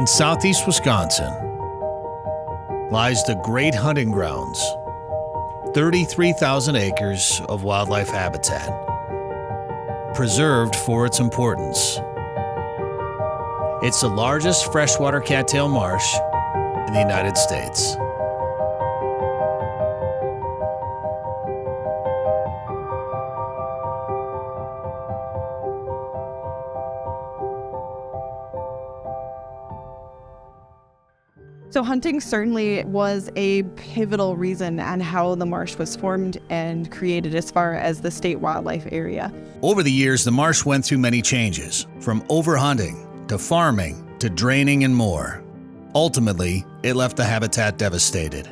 In southeast Wisconsin lies the great hunting grounds, 33,000 acres of wildlife habitat, preserved for its importance. It's the largest freshwater cattail marsh in the United States. So hunting certainly was a pivotal reason on how the marsh was formed and created as far as the state wildlife area. Over the years, the marsh went through many changes, from overhunting to farming to draining and more. Ultimately, it left the habitat devastated.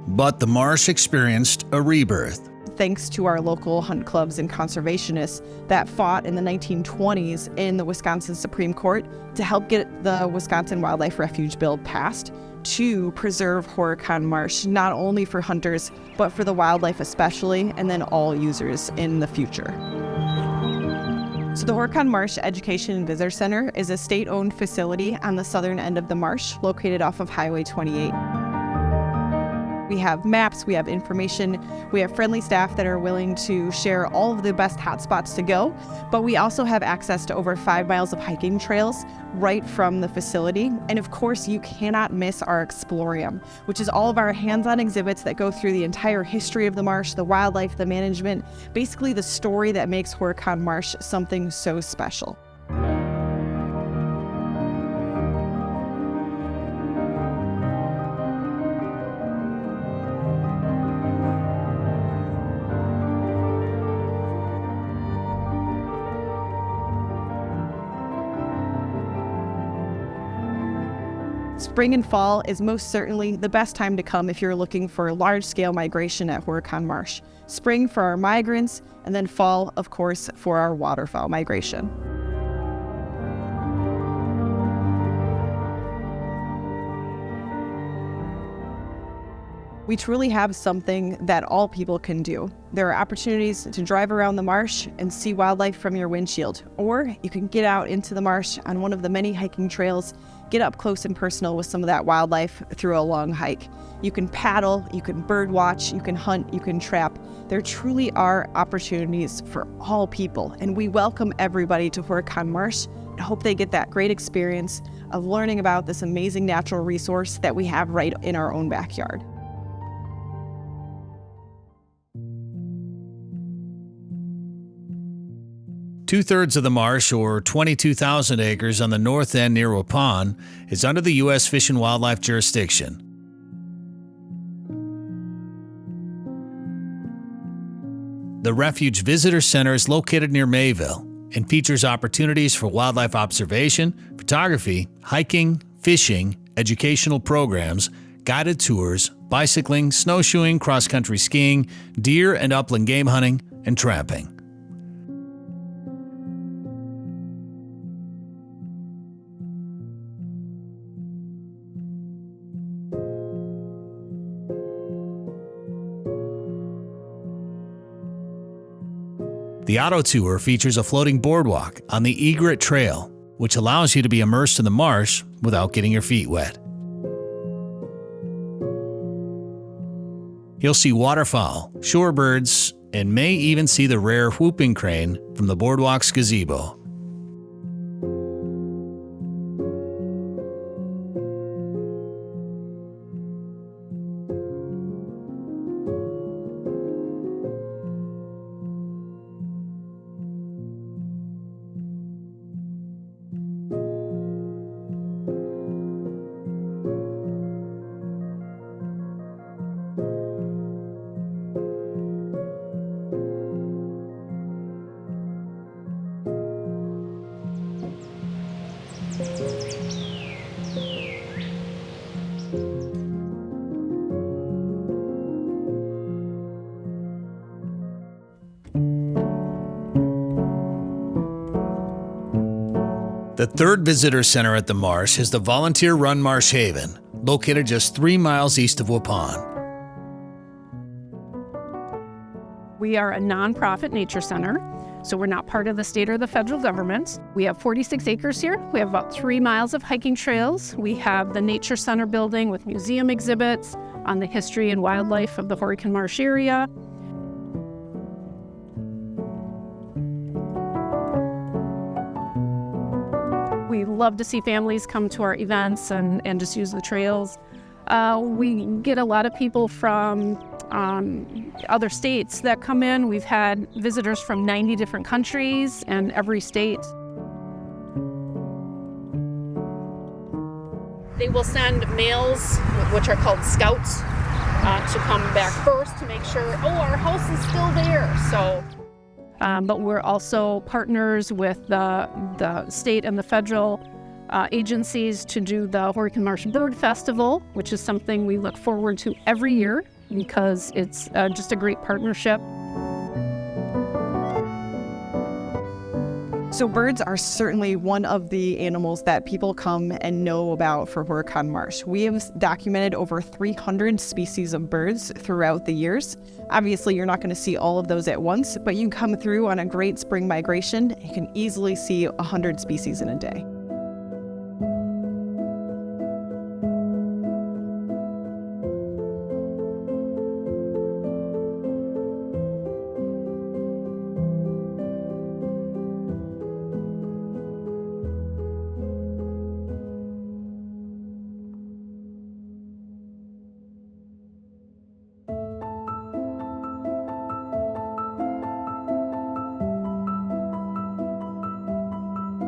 But the marsh experienced a rebirth. Thanks to our local hunt clubs and conservationists that fought in the 1920s in the Wisconsin Supreme Court to help get the Wisconsin Wildlife Refuge Bill passed to preserve Horicon Marsh, not only for hunters, but for the wildlife especially, and then all users in the future. So the Horicon Marsh Education and Visitor Center is a state-owned facility on the southern end of the marsh, located off of Highway 28. We have maps, we have information, we have friendly staff that are willing to share all of the best hotspots to go, but we also have access to over 5 miles of hiking trails right from the facility. And of course, you cannot miss our Explorium, which is all of our hands-on exhibits that go through the entire history of the marsh, the wildlife, the management, basically the story that makes Horicon Marsh something so special. Spring and fall is most certainly the best time to come if you're looking for large-scale migration at Horicon Marsh. Spring for our migrants, and then fall, of course, for our waterfowl migration. We truly have something that all people can do. There are opportunities to drive around the marsh and see wildlife from your windshield, or you can get out into the marsh on one of the many hiking trails, get up close and personal with some of that wildlife through a long hike. You can paddle, you can bird watch, you can hunt, you can trap. There truly are opportunities for all people, and we welcome everybody to Horicon Marsh and hope they get that great experience of learning about this amazing natural resource that we have right in our own backyard. Two-thirds of the marsh, or 22,000 acres on the north end near Waupun, is under the U.S. Fish and Wildlife jurisdiction. The Refuge Visitor Center is located near Mayville and features opportunities for wildlife observation, photography, hiking, fishing, educational programs, guided tours, bicycling, snowshoeing, cross-country skiing, deer and upland game hunting, and trapping. The auto tour features a floating boardwalk on the Egret Trail, which allows you to be immersed in the marsh without getting your feet wet. You'll see waterfowl, shorebirds, and may even see the rare whooping crane from the boardwalk's gazebo. The third visitor center at the marsh is the volunteer-run Marsh Haven, located just 3 miles east of Waupun. We are a nonprofit nature center. So we're not part of the state or the federal government. We have 46 acres here. We have about 3 miles of hiking trails. We have the Nature Center building with museum exhibits on the history and wildlife of the Horicon Marsh area. We love to see families come to our events and just use the trails. We get a lot of people from other states that come in. We've had visitors from 90 different countries and every state. They will send males, which are called scouts, to come back first to make sure, our house is still there. So, but we're also partners with the state and the federal agencies to do the Horicon Marsh Bird Festival, which is something we look forward to every year because it's just a great partnership. So birds are certainly one of the animals that people come and know about for Horicon Marsh. We have documented over 300 species of birds throughout the years. Obviously, you're not going to see all of those at once, but you can come through on a great spring migration. You can easily see 100 species in a day.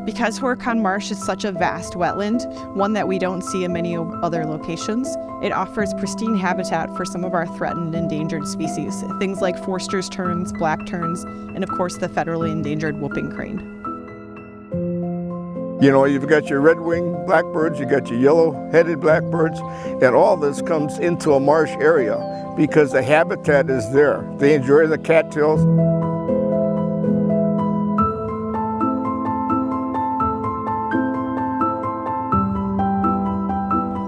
Because Horicon Marsh is such a vast wetland, one that we don't see in many other locations, it offers pristine habitat for some of our threatened and endangered species, things like Forster's terns, black terns, and of course the federally endangered whooping crane. You know, you've got your red-winged blackbirds, you got your yellow-headed blackbirds, and all this comes into a marsh area because the habitat is there. They enjoy the cattails.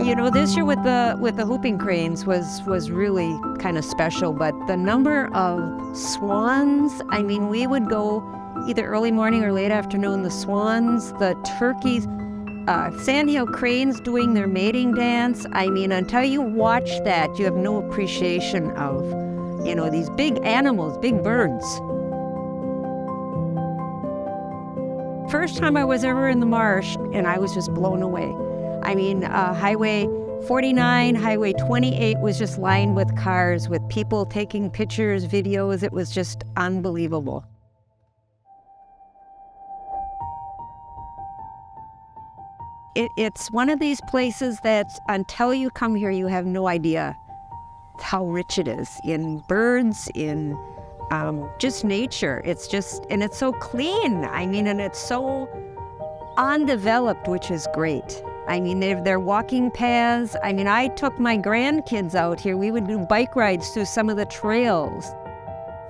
You know, this year with the whooping cranes was really kind of special, but the number of swans, I mean, we would go either early morning or late afternoon, the swans, the turkeys, sandhill cranes doing their mating dance. I mean, until you watch that, you have no appreciation of, you know, these big animals, big birds. First time I was ever in the marsh, and I was just blown away. I mean, Highway 49, Highway 28 was just lined with cars, with people taking pictures, videos. It was just unbelievable. It's one of these places that until you come here, you have no idea how rich it is in birds, in just nature. It's just, and it's so clean. I mean, and it's so undeveloped, which is great. I mean, they're walking paths. I mean, I took my grandkids out here. We would do bike rides through some of the trails.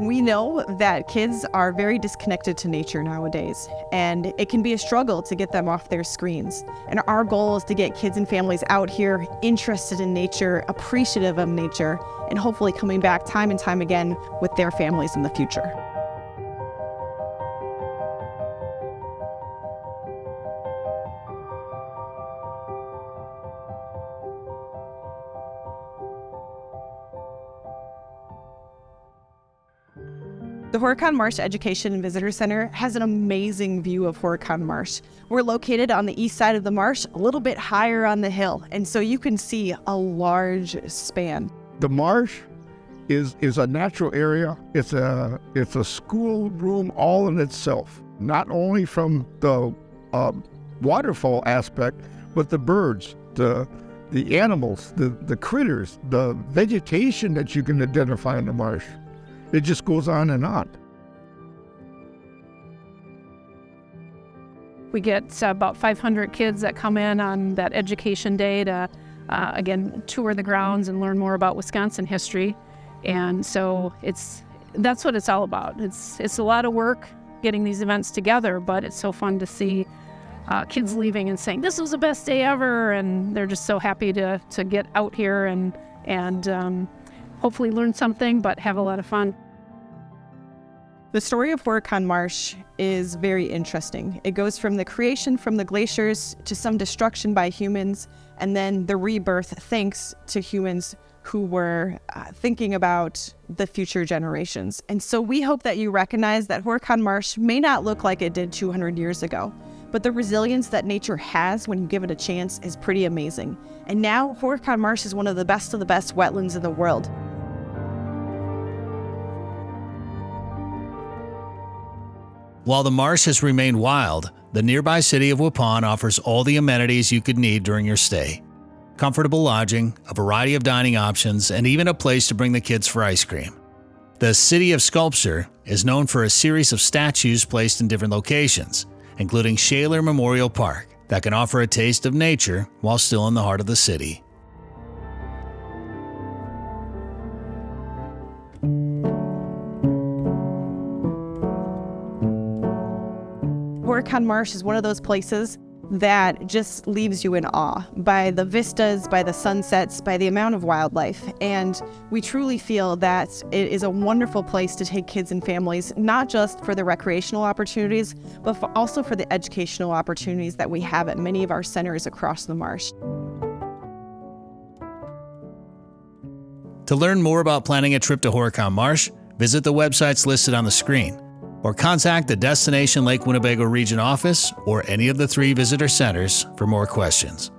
We know that kids are very disconnected to nature nowadays, and it can be a struggle to get them off their screens. And our goal is to get kids and families out here interested in nature, appreciative of nature, and hopefully coming back time and time again with their families in the future. The Horicon Marsh Education and Visitor Center has an amazing view of Horicon Marsh. We're located on the east side of the marsh, a little bit higher on the hill, and so you can see a large span. The marsh is a natural area. It's a school room all in itself, not only from the waterfowl aspect, but the birds, the animals, the critters, the vegetation that you can identify in the marsh. It just goes on and on. We get about 500 kids that come in on that education day to, again, tour the grounds and learn more about Wisconsin history. And so that's what it's all about. It's a lot of work getting these events together, but it's so fun to see kids leaving and saying, this was the best day ever, and they're just so happy to get out here and hopefully learn something, but have a lot of fun. The story of Horicon Marsh is very interesting. It goes from the creation from the glaciers to some destruction by humans, and then the rebirth thanks to humans who were thinking about the future generations. And so we hope that you recognize that Horicon Marsh may not look like it did 200 years ago, but the resilience that nature has when you give it a chance is pretty amazing. And now Horicon Marsh is one of the best wetlands in the world. While the marsh has remained wild, the nearby city of Waupun offers all the amenities you could need during your stay. Comfortable lodging, a variety of dining options, and even a place to bring the kids for ice cream. The City of Sculpture is known for a series of statues placed in different locations, including Shaler Memorial Park, that can offer a taste of nature while still in the heart of the city. Horicon Marsh is one of those places that just leaves you in awe by the vistas, by the sunsets, by the amount of wildlife. And we truly feel that it is a wonderful place to take kids and families, not just for the recreational opportunities, but also for the educational opportunities that we have at many of our centers across the marsh. To learn more about planning a trip to Horicon Marsh, visit the websites listed on the screen, or contact the Destination Lake Winnebago Region office or any of the 3 visitor centers for more questions.